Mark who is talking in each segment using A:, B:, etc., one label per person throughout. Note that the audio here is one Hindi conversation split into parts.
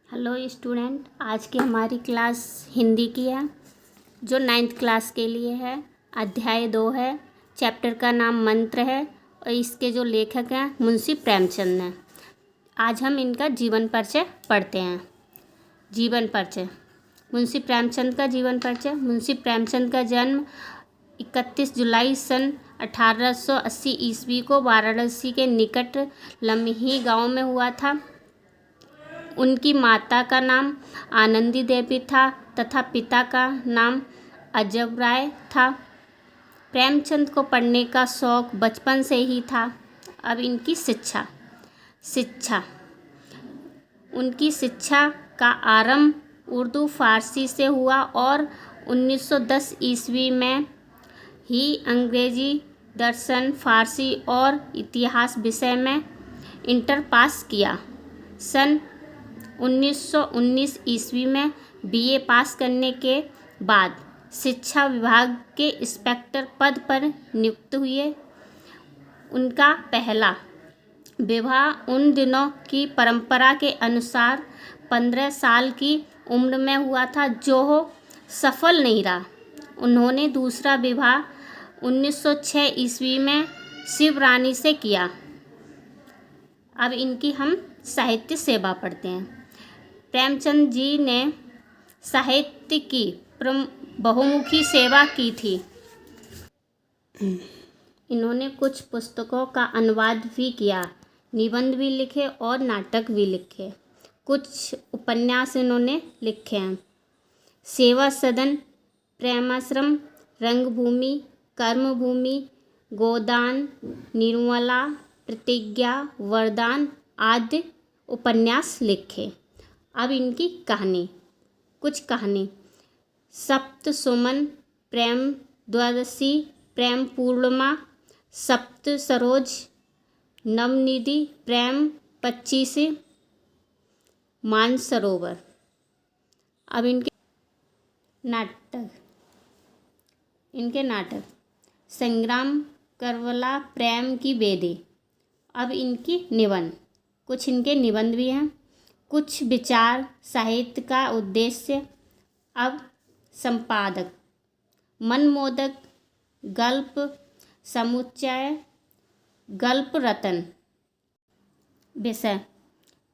A: हेलो स्टूडेंट, आज की हमारी क्लास हिंदी की है जो 9th क्लास के लिए है। अध्याय 2 है। चैप्टर का नाम मंत्र है और इसके जो लेखक हैं मुंशी प्रेमचंद हैं। आज हम इनका जीवन परिचय पढ़ते हैं। जीवन परिचय। मुंशी प्रेमचंद का जीवन परिचय। मुंशी प्रेमचंद का जन्म 31 जुलाई सन 1880 ईस्वी को वाराणसी के निकट लम्ही गांव में हुआ था। उनकी माता का नाम आनंदी देवी था तथा पिता का नाम अजब राय था। प्रेमचंद को पढ़ने का शौक़ बचपन से ही था। अब इनकी शिक्षा उनकी शिक्षा का आरंभ उर्दू फारसी से हुआ और 1910 ईस्वी में ही अंग्रेजी, दर्शन, फारसी और इतिहास विषय में इंटर पास किया। सन 1919 ईस्वी में बीए पास करने के बाद शिक्षा विभाग के इंस्पेक्टर पद पर नियुक्त हुए। उनका पहला विवाह उन दिनों की परंपरा के अनुसार 15 साल की उम्र में हुआ था, जो सफल नहीं रहा। उन्होंने दूसरा विवाह 1906 ईस्वी में शिवरानी से किया। अब इनकी हम साहित्य सेवा पढ़ते हैं। प्रेमचंद जी ने साहित्य की बहुमुखी सेवा की थी। इन्होंने कुछ पुस्तकों का अनुवाद भी किया, निबंध भी लिखे और नाटक भी लिखे। कुछ उपन्यास इन्होंने लिखे हैं। सेवा सदन, प्रेमाश्रम, रंगभूमि, कर्मभूमि, गोदान, निर्मला, प्रतिज्ञा, वरदान आदि उपन्यास लिखे। अब इनकी कुछ कहानी। सप्त सुमन, प्रेम द्वादशी, प्रेम पूर्णिमा, सप्त सरोज, नवनिधि, प्रेम 25, मानसरोवर। अब इनके नाटक संग्राम, करबला, प्रेम की बेदी। अब इनकी निबंध। कुछ इनके निबंध भी हैं। कुछ विचार, साहित्य का उद्देश्य। अब संपादक, मनमोदक, गल्प समुच्चय, गल्प रत्न। विषय: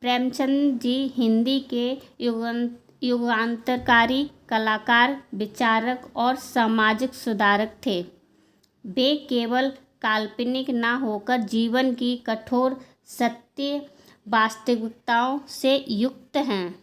A: प्रेमचंद जी हिंदी के युगांतरकारी कलाकार, विचारक और सामाजिक सुधारक थे। वे केवल काल्पनिक न होकर जीवन की कठोर सत्य वास्तविकताओं से युक्त हैं।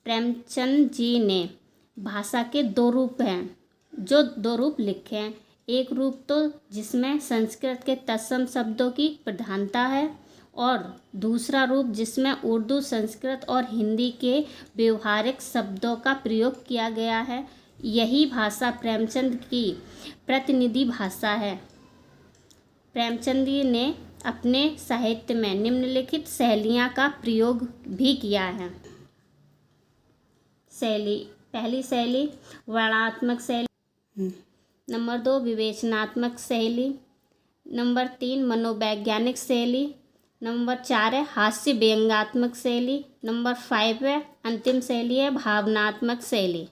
A: प्रेमचंद जी ने भाषा के 2 रूप लिखे हैं। एक रूप तो जिसमें संस्कृत के तत्सम शब्दों की प्रधानता है और दूसरा रूप जिसमें उर्दू, संस्कृत और हिंदी के व्यवहारिक शब्दों का प्रयोग किया गया है। यही भाषा प्रेमचंद की प्रतिनिधि भाषा है। प्रेमचंद जी ने अपने साहित्य में निम्नलिखित शैलियों का प्रयोग भी किया है। पहली शैली वर्णनात्मक शैली। नंबर 2 विवेचनात्मक शैली। नंबर 3 मनोवैज्ञानिक शैली। नंबर 4 है हास्य व्यंग्यात्मक शैली। नंबर 5 है अंतिम शैली है भावनात्मक शैली।